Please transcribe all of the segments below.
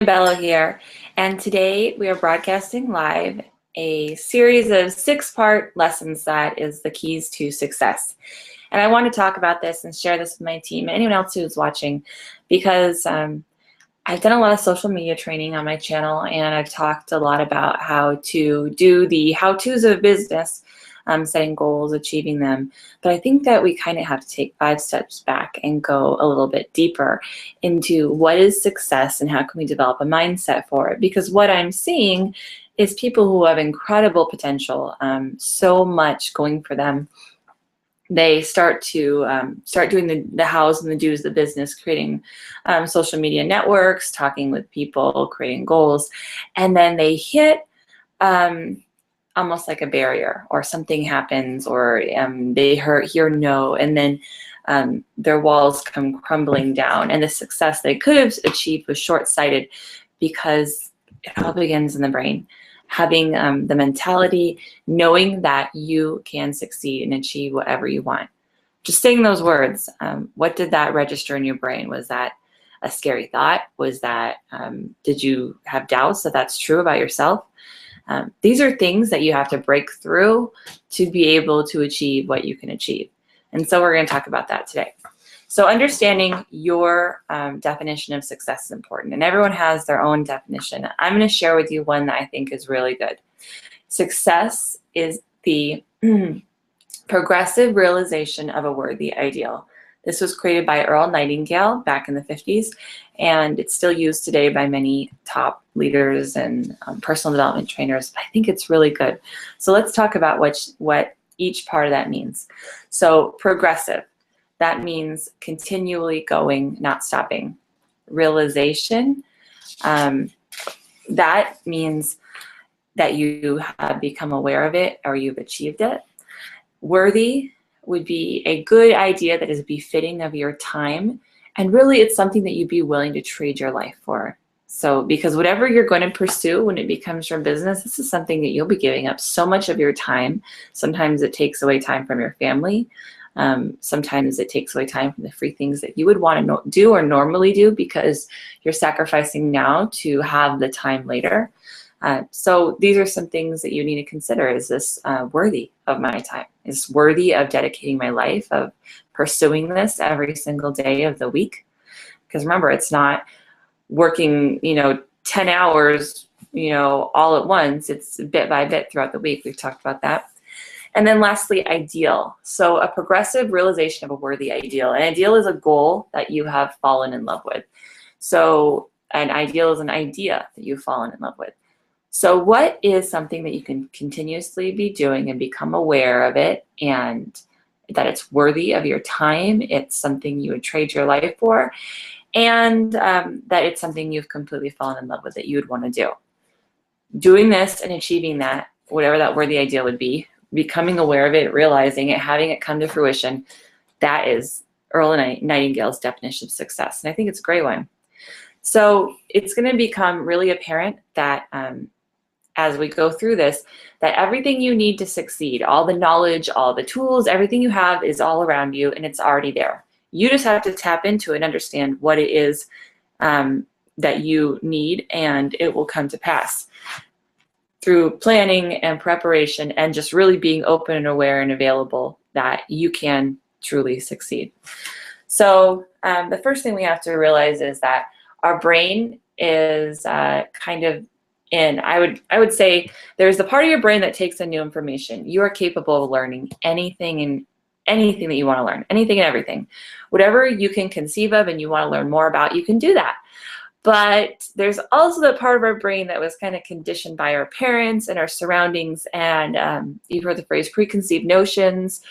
Bella here, and today we are broadcasting live a series of 6-part lessons that is the keys to success. And I want to talk about this and share this with my team and anyone else who's watching, because I've done a lot of social media training on my channel, and I've talked a lot about how to do the how-tos of business, setting goals, achieving them. But I think that we kind of have to take 5 steps back and go a little bit deeper into what is success and how can we develop a mindset for it. Because what I'm seeing is people who have incredible potential, so much going for them. They start doing the hows and the do's of the business, creating social media networks, talking with people, creating goals, and then they hit almost like a barrier, or something happens, or they hear no, and then their walls come crumbling down, and the success they could have achieved was short-sighted, because it all begins in the brain. Having the mentality, knowing that you can succeed and achieve whatever you want. Just saying those words, what did that register in your brain? Was that a scary thought? Was that, did you have doubts that that's true about yourself? These are things that you have to break through to be able to achieve what you can achieve. And so we're going to talk about that today. So understanding your definition of success is important, and everyone has their own definition. I'm going to share with you one that I think is really good. Success is the progressive realization of a worthy ideal. This was created by Earl Nightingale back in the 50s, and it's still used today by many top leaders and personal development trainers. I think it's really good. So let's talk about what each part of that means. So progressive, that means continually going, not stopping. Realization, that means that you have become aware of it or you've achieved it. Worthy would be a good idea that is befitting of your time, and really it's something that you'd be willing to trade your life for. So because whatever you're going to pursue when it becomes your business, this is something that you'll be giving up so much of your time. Sometimes it takes away time from your family. Sometimes it takes away time from the free things that you would want to do or normally do, because you're sacrificing now to have the time later. So these are some things that you need to consider. Is this worthy of my time? Is this worthy of dedicating my life, of pursuing this every single day of the week? Because remember, it's not working, 10 hours, all at once. It's bit by bit throughout the week. We've talked about that. And then lastly, ideal. So a progressive realization of a worthy ideal. An ideal is a goal that you have fallen in love with. So an ideal is an idea that you've fallen in love with. So what is something that you can continuously be doing and become aware of it, and that it's worthy of your time, it's something you would trade your life for, and that it's something you've completely fallen in love with that you would want to do. Doing this and achieving that, whatever that worthy ideal would be, becoming aware of it, realizing it, having it come to fruition, that is Earl Nightingale's definition of success. And I think it's a great one. So it's going to become really apparent that as we go through this, that everything you need to succeed, all the knowledge, all the tools, everything you have is all around you, and it's already there. You just have to tap into it and understand what it is that you need, and it will come to pass through planning and preparation, and just really being open and aware and available that you can truly succeed. So the first thing we have to realize is that our brain is kind of I would say there's the part of your brain that takes in new information. You are capable of learning anything that you want to learn, anything and everything. Whatever you can conceive of and you want to learn more about, you can do that. But there's also the part of our brain that was kind of conditioned by our parents and our surroundings, and you've heard the phrase preconceived notions.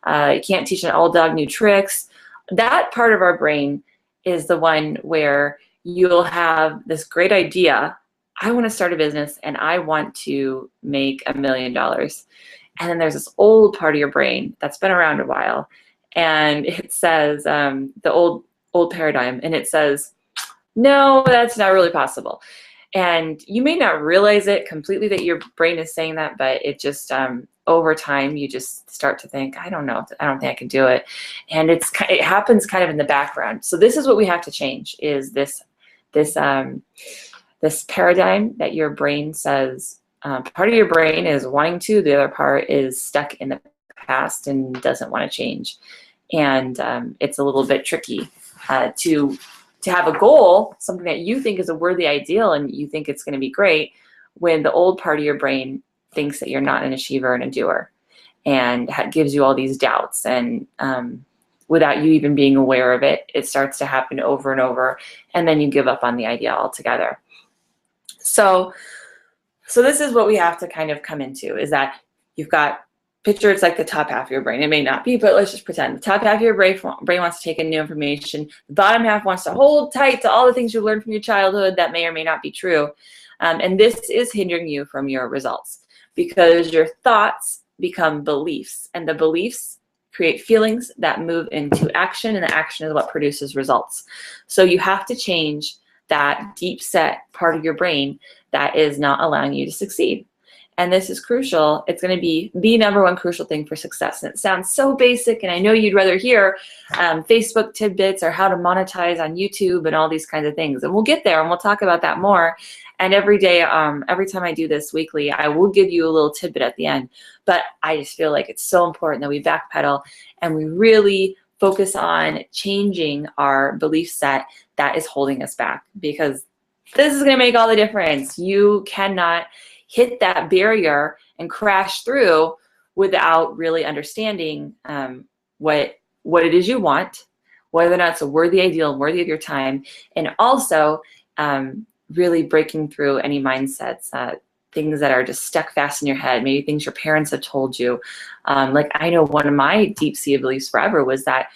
You can't teach an old dog new tricks. That part of our brain is the one where you'll have this great idea. I want to start a business and I want to make $1 million. And then there's this old part of your brain that's been around a while, and it says the old paradigm, and it says, no, that's not really possible. And you may not realize it completely that your brain is saying that, but it just over time you just start to think, I don't know, I don't think I can do it. And it happens kind of in the background. So this is what we have to change, is this this paradigm that your brain says, part of your brain is wanting to, the other part is stuck in the past and doesn't want to change. And it's a little bit tricky to have a goal, something that you think is a worthy ideal and you think it's going to be great, when the old part of your brain thinks that you're not an achiever and a doer, and gives you all these doubts. And without you even being aware of it, it starts to happen over and over, and then you give up on the idea altogether. So this is what we have to kind of come into, is that you've got, picture it's like the top half of your brain. It may not be, but let's just pretend. The top half of your brain wants to take in new information. The bottom half wants to hold tight to all the things you learned from your childhood that may or may not be true. And this is hindering you from your results, because your thoughts become beliefs, and the beliefs create feelings that move into action, and the action is what produces results. So you have to change that deep set part of your brain that is not allowing you to succeed. And this is crucial. It's going to be the number one crucial thing for success. And it sounds so basic, and I know you'd rather hear Facebook tidbits or how to monetize on YouTube and all these kinds of things. And we'll get there, and we'll talk about that more. And every day, every time I do this weekly, I will give you a little tidbit at the end. But I just feel like it's so important that we backpedal and we really focus on changing our belief set that is holding us back, because this is going to make all the difference. You cannot hit that barrier and crash through without really understanding what it is you want, whether or not it's a worthy ideal, worthy of your time, and also really breaking through any mindsets, things that are just stuck fast in your head, maybe things your parents have told you. Like, I know one of my deep-seated beliefs forever was that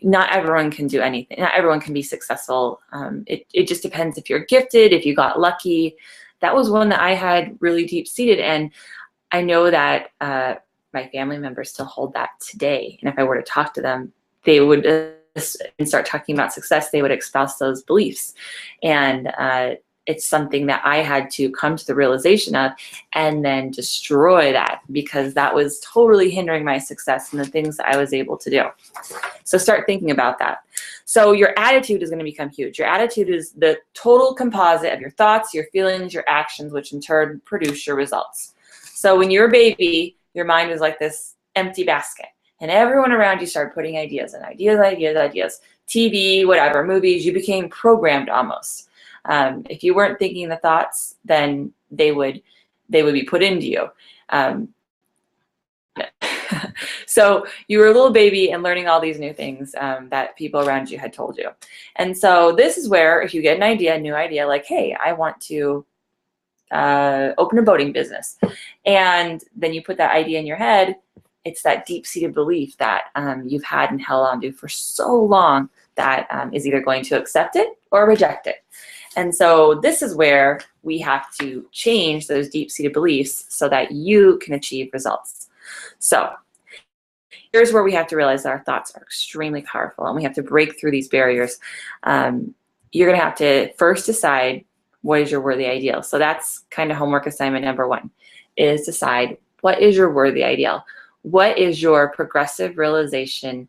not everyone can do anything. Not everyone can be successful. It just depends if you're gifted, if you got lucky. That was one that I had really deep-seated, and I know that my family members still hold that today. And if I were to talk to them, they would and start talking about success, they would espouse those beliefs. And it's something that I had to come to the realization of and then destroy that, because that was totally hindering my success and the things that I was able to do. So start thinking about that. So your attitude is going to become huge. Your attitude is the total composite of your thoughts, your feelings, your actions, which in turn produce your results. So when you're a baby, your mind was like this empty basket, and everyone around you started putting ideas and ideas, TV, whatever, movies. You became programmed almost. If you weren't thinking the thoughts, then they would be put into you. So you were a little baby and learning all these new things that people around you had told you. And so this is where, if you get an idea, a new idea, like, hey, I want to open a boating business, and then you put that idea in your head, it's that deep-seated belief that you've had and held on to for so long that is either going to accept it or reject it. And so this is where we have to change those deep-seated beliefs so that you can achieve results. So here's where we have to realize that our thoughts are extremely powerful, and we have to break through these barriers. You're going to have to first decide what is your worthy ideal. So that's kind of homework assignment number one, is decide what is your worthy ideal. What is your progressive realization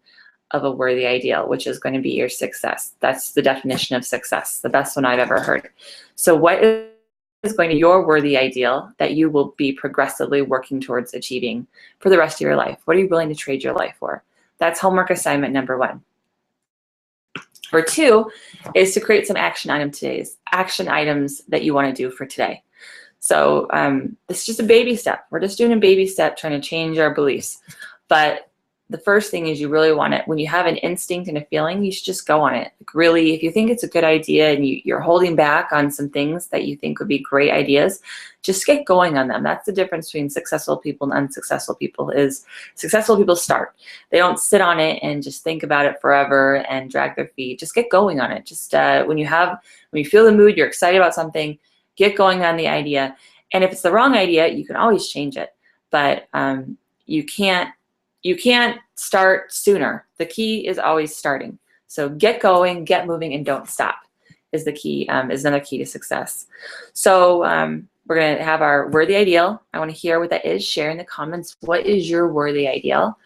of a worthy ideal, which is going to be your success? That's the definition of success, the best one I've ever heard. So what is going to be your worthy ideal that you will be progressively working towards achieving for the rest of your life? What are you willing to trade your life for? That's homework assignment number one. Or two is to create some action items that you want to do for today. So this is just a baby step. We're just doing a baby step, trying to change our beliefs. But the first thing is, you really want it. When you have an instinct and a feeling, you should just go on it. Like, really, if you think it's a good idea and you're holding back on some things that you think would be great ideas, just get going on them. That's the difference between successful people and unsuccessful people. Is successful people start. They don't sit on it and just think about it forever and drag their feet. Just get going on it. Just when you feel the mood, you're excited about something, get going on the idea. And if it's the wrong idea, you can always change it. But you can't start sooner. The key is always starting. So get going, get moving, and don't stop is the key, is another key to success. So we're going to have our worthy ideal. I want to hear what that is. Share in the comments, what is your worthy ideal?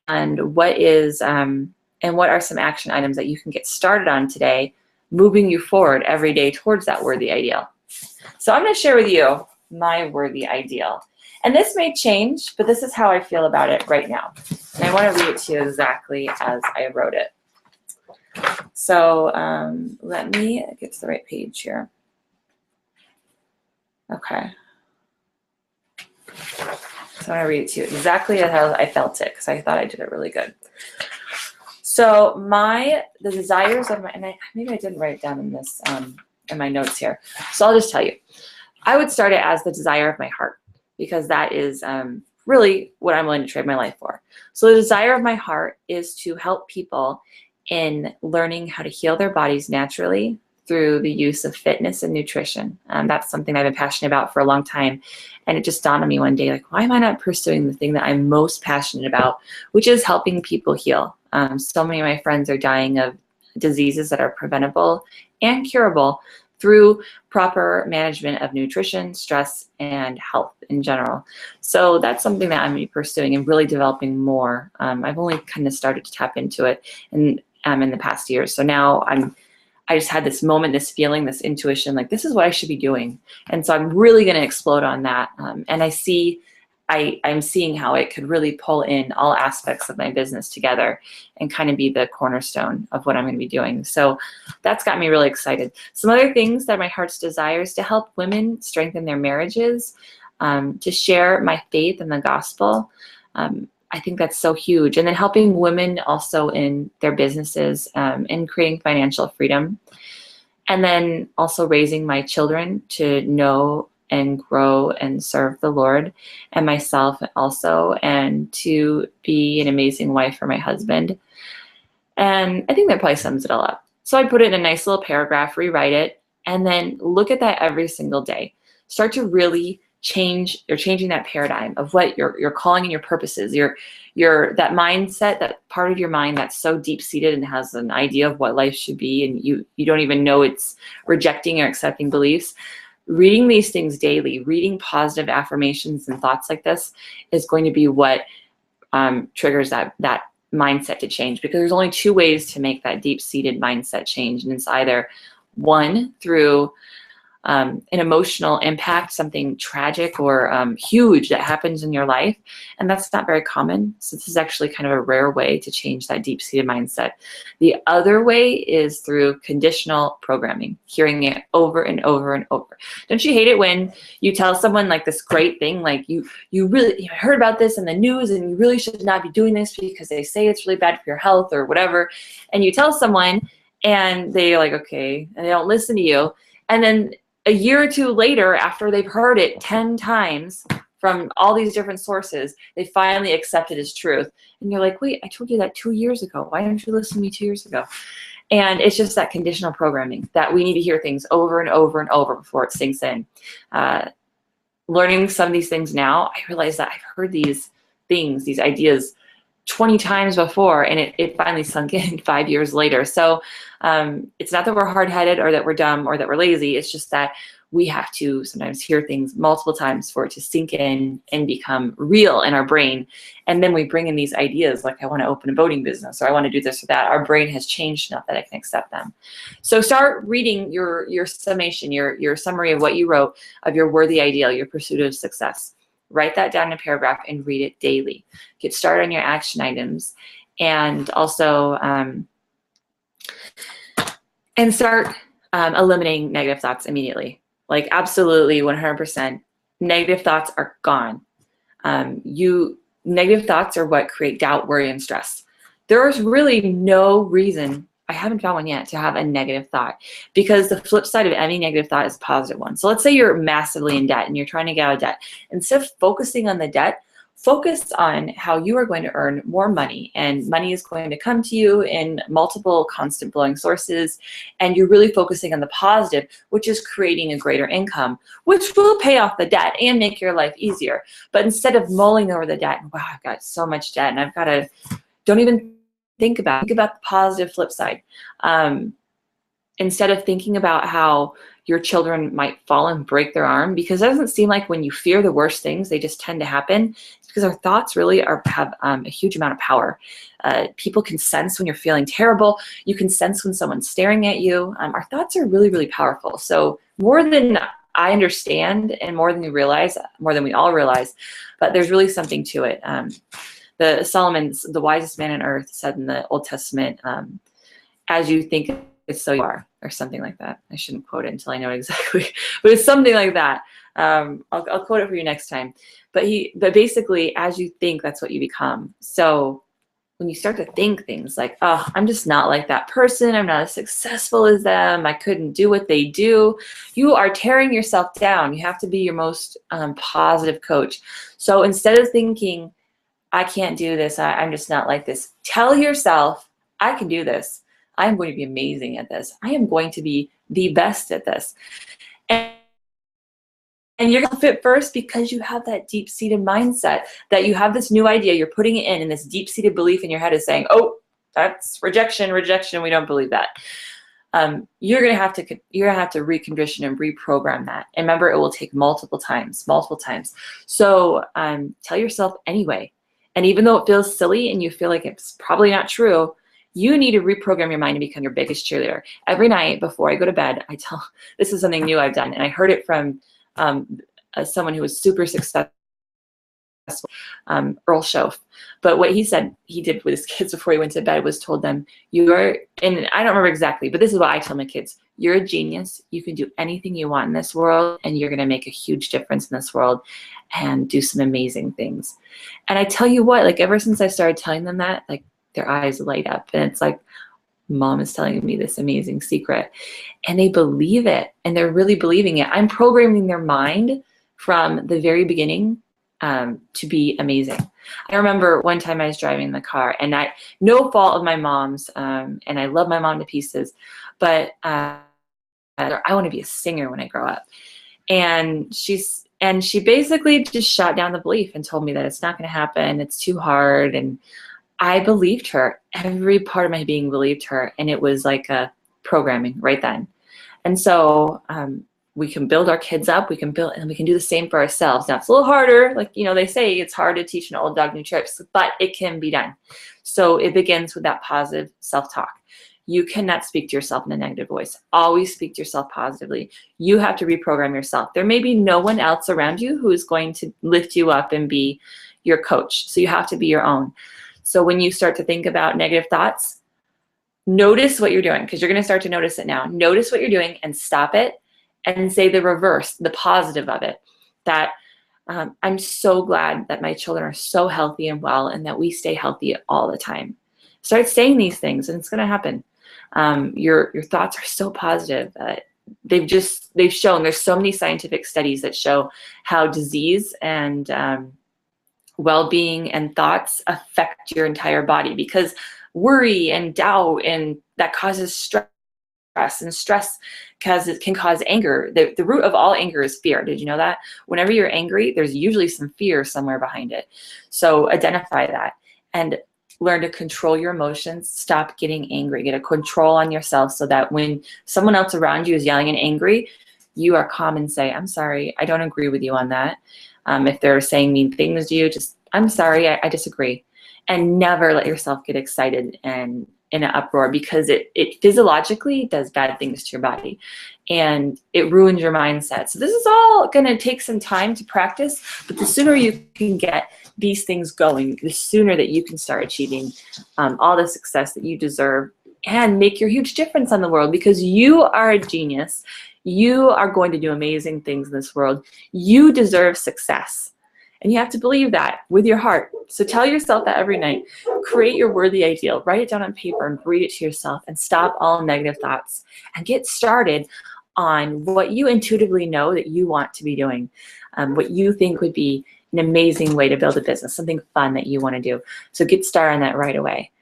And what are some action items that you can get started on today moving you forward every day towards that worthy ideal. So I'm going to share with you my worthy ideal. And this may change, but this is how I feel about it right now. And I want to read it to you exactly as I wrote it. So let me get to the right page here. Okay. So I want to read it to you exactly how I felt it, because I thought I did it really good. So the desires of my, and maybe I didn't write it down in this, in my notes here. So I'll just tell you. I would start it as the desire of my heart, because that is really what I'm willing to trade my life for. So the desire of my heart is to help people in learning how to heal their bodies naturally through the use of fitness and nutrition. That's something I've been passionate about for a long time. And it just dawned on me one day, like, why am I not pursuing the thing that I'm most passionate about, which is helping people heal? So many of my friends are dying of diseases that are preventable and curable through proper management of nutrition, stress, and health in general. So that's something that I'm pursuing and really developing more. I've only kind of started to tap into it in the past years. So now I just had this moment, this feeling, this intuition, like this is what I should be doing. And so I'm really going to explode on that. And I'm seeing how it could really pull in all aspects of my business together and kind of be the cornerstone of what I'm going to be doing. So that's got me really excited. Some other things that my heart's desire is to help women strengthen their marriages, to share my faith in the gospel. I think that's so huge. And then helping women also in their businesses and creating financial freedom. And then also raising my children to know and grow and serve the Lord, and myself also, and to be an amazing wife for my husband. And I think that probably sums it all up. So I put it in a nice little paragraph, rewrite it, and then look at that every single day. Start to really changing that paradigm of what your calling and your purposes, that mindset, that part of your mind that's so deep-seated and has an idea of what life should be, and you don't even know it's rejecting or accepting beliefs. Reading these things daily, reading positive affirmations and thoughts like this is going to be what triggers that mindset to change, because there's only two ways to make that deep-seated mindset change. And it's either one, through an emotional impact, something tragic or huge that happens in your life. And that's not very common. So this is actually kind of a rare way to change that deep-seated mindset. The other way is through conditional programming, hearing it over and over and over. Don't you hate it when you tell someone like this great thing, like you heard about this in the news and you really should not be doing this because they say it's really bad for your health or whatever. And you tell someone and they're like, okay, and they don't listen to you. And then a year or two later, after they've heard it 10 times from all these different sources, they finally accept it as truth. And you're like, wait, I told you that 2 years ago. Why didn't you listen to me 2 years ago? And it's just that conditional programming that we need to hear things over and over and over before it sinks in. Learning some of these things now, I realize that I've heard these things, these ideas 20 times before, and it finally sunk in 5 years later. So it's not that we're hard-headed or that we're dumb or that we're lazy. It's just that we have to sometimes hear things multiple times for it to sink in and become real in our brain. And then we bring in these ideas like, I want to open a boating business, or I want to do this or that. Our brain has changed enough that I can accept them. So start reading your summation, your summary of what you wrote of your worthy ideal, your pursuit of success. Write that down in a paragraph and read it daily. Get started on your action items, and also and start eliminating negative thoughts immediately. Like absolutely 100%. Negative thoughts are gone. Negative thoughts are what create doubt, worry, and stress. There's really no reason, I haven't found one yet, to have a negative thought, because the flip side of any negative thought is a positive one. So let's say you're massively in debt and you're trying to get out of debt. Instead of focusing on the debt, focus on how you are going to earn more money, and money is going to come to you in multiple constant flowing sources, and you're really focusing on the positive, which is creating a greater income, which will pay off the debt and make your life easier. But instead of mulling over the debt, wow, I've got so much debt and I've got to, don't even think about the positive flip side. instead of thinking about how your children might fall and break their arm, because it doesn't seem like when you fear the worst things, they just tend to happen. It's because our thoughts really have a huge amount of power. People can sense when you're feeling terrible. You can sense when someone's staring at you. Our thoughts are really, really powerful. So more than I understand and more than we realize, more than we all realize, but there's really something to it. Solomon's, the wisest man on earth, said in the Old Testament, as you think it's so you are, or something like that. I shouldn't quote it until I know it exactly, but it's something like that. I'll quote it for you next time. But basically, as you think, that's what you become. So when you start to think things like, oh, I'm just not like that person, I'm not as successful as them, I couldn't do what they do, you are tearing yourself down. You have to be your most positive coach. So instead of thinking, I can't do this, I'm just not like this, tell yourself, I can do this. I am going to be amazing at this. I am going to be the best at this. And you're going to fit first because you have that deep-seated mindset that you have this new idea, you're putting it in, and this deep-seated belief in your head is saying, oh, that's rejection, we don't believe that. You're going to have to recondition and reprogram that. And remember, it will take multiple times. So tell yourself anyway. And even though it feels silly and you feel like it's probably not true, you need to reprogram your mind to become your biggest cheerleader. Every night before I go to bed, this is something new I've done, and I heard it from someone who was super successful, Earl Shoaff. But what he said he did with his kids before he went to bed was told them, and I don't remember exactly, but this is what I tell my kids: you're a genius. You can do anything you want in this world, and you're going to make a huge difference in this world and do some amazing things. And I tell you what, like ever since I started telling them that, like their eyes light up, and it's like, Mom is telling me this amazing secret, and they believe it, and they're really believing it. I'm programming their mind from the very beginning to be amazing. I remember one time I was driving in the car, and no fault of my mom's, and I love my mom to pieces, but I want to be a singer when I grow up. And she basically just shot down the belief and told me that it's not going to happen, it's too hard, and I believed her. Every part of my being believed her, and it was like a programming right then. And so we can build our kids up, we can do the same for ourselves. Now it's a little harder, like they say it's hard to teach an old dog new tricks, but it can be done. So it begins with that positive self-talk. You cannot speak to yourself in a negative voice. Always speak to yourself positively. You have to reprogram yourself. There may be no one else around you who is going to lift you up and be your coach. So you have to be your own. So when you start to think about negative thoughts, notice what you're doing, because you're going to start to notice it now. Notice what you're doing and stop it and say the reverse, the positive of it, that I'm so glad that my children are so healthy and well, and that we stay healthy all the time. Start saying these things and it's going to happen. Your thoughts are so positive. They've shown, there's so many scientific studies that show how disease and well-being and thoughts affect your entire body, because worry and doubt, and that causes stress, and stress can cause anger. The root of all anger is fear. Did you know that? Whenever you're angry, there's usually some fear somewhere behind it. So identify that and learn to control your emotions. Stop getting angry. Get a control on yourself so that when someone else around you is yelling and angry, you are calm and say, I'm sorry, I don't agree with you on that. If they're saying mean things to you, just, I'm sorry, I disagree. And never let yourself get excited and in an uproar, because it physiologically does bad things to your body and it ruins your mindset. So this is all going to take some time to practice, but the sooner you can get these things going, the sooner that you can start achieving all the success that you deserve and make your huge difference on the world, because you are a genius. You are going to do amazing things in this world. You deserve success. And you have to believe that with your heart. So tell yourself that every night. Create your worthy ideal. Write it down on paper and read it to yourself, and stop all negative thoughts and get started on what you intuitively know that you want to be doing, what you think would be an amazing way to build a business, something fun that you want to do. So get started on that right away.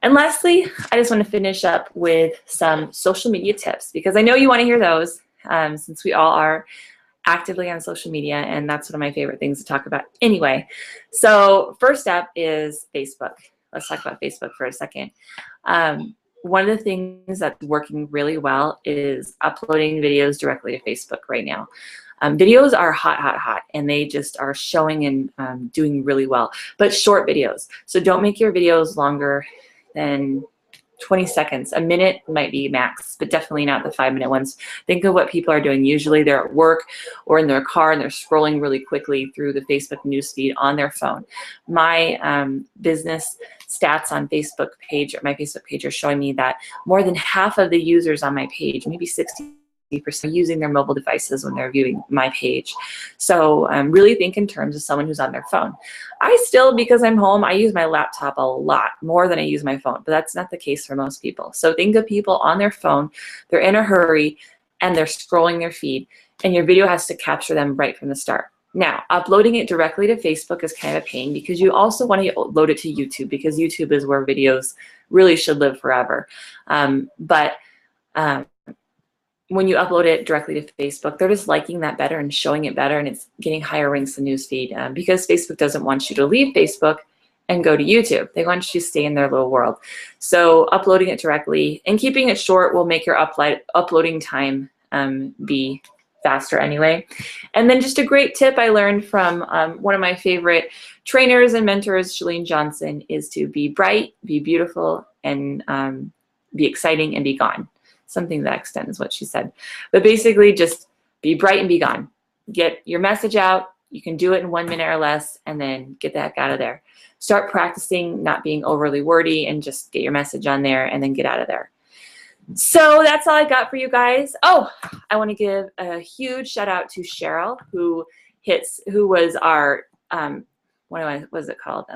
And lastly, I just want to finish up with some social media tips, because I know you want to hear those, since we all are actively on social media, and that's one of my favorite things to talk about anyway. So first up is Facebook. Let's talk about Facebook for a second. one of the things that's working really well is uploading videos directly to Facebook right now. Videos are hot, hot, hot, and they just are showing and doing really well, but short videos. So don't make your videos longer than 20 seconds. A minute might be max, but definitely not the 5-minute ones. Think of what people are doing. Usually they're at work or in their car and they're scrolling really quickly through the Facebook newsfeed on their phone. My business stats on Facebook page, or my Facebook page, are showing me that more than half of the users on my page, maybe 60%, are using their mobile devices when they're viewing my page. So really think in terms of someone who's on their phone. I still, because I'm home, I use my laptop a lot more than I use my phone, but that's not the case for most people. So think of people on their phone, they're in a hurry, and they're scrolling their feed, and your video has to capture them right from the start. Now, uploading it directly to Facebook is kind of a pain because you also want to load it to YouTube, because YouTube is where videos really should live forever. When you upload it directly to Facebook, they're just liking that better and showing it better, and it's getting higher ranks in newsfeed because Facebook doesn't want you to leave Facebook and go to YouTube. They want you to stay in their little world. So uploading it directly and keeping it short will make your uploading time be faster anyway. And then just a great tip I learned from one of my favorite trainers and mentors, Chalene Johnson, is to be bright, be beautiful, and be exciting and be gone. Something to that extent is what she said. But basically just be bright and be gone. Get your message out. You can do it in 1 minute or less, and then get the heck out of there. Start practicing not being overly wordy and just get your message on there and then get out of there. So that's all I got for you guys. Oh, I want to give a huge shout out to Cheryl, who was our, what was it called?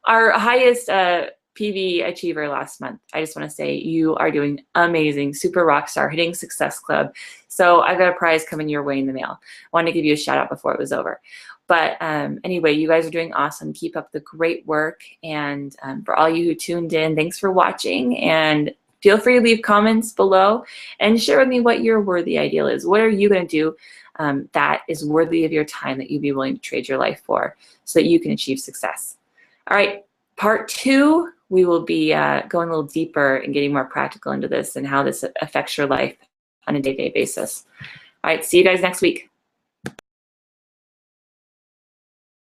Our highest PV achiever last month. I just want to say you are doing amazing. Super rock star, hitting Success Club. So I've got a prize coming your way in the mail. I wanted to give you a shout out before it was over. But anyway, you guys are doing awesome. Keep up the great work. And for all you who tuned in, thanks for watching. And feel free to leave comments below and share with me what your worthy ideal is. What are you going to do that is worthy of your time, that you'd be willing to trade your life for, so that you can achieve success? All right, part 2. We will be going a little deeper and getting more practical into this and how this affects your life on a day-to-day basis. All right, see you guys next week.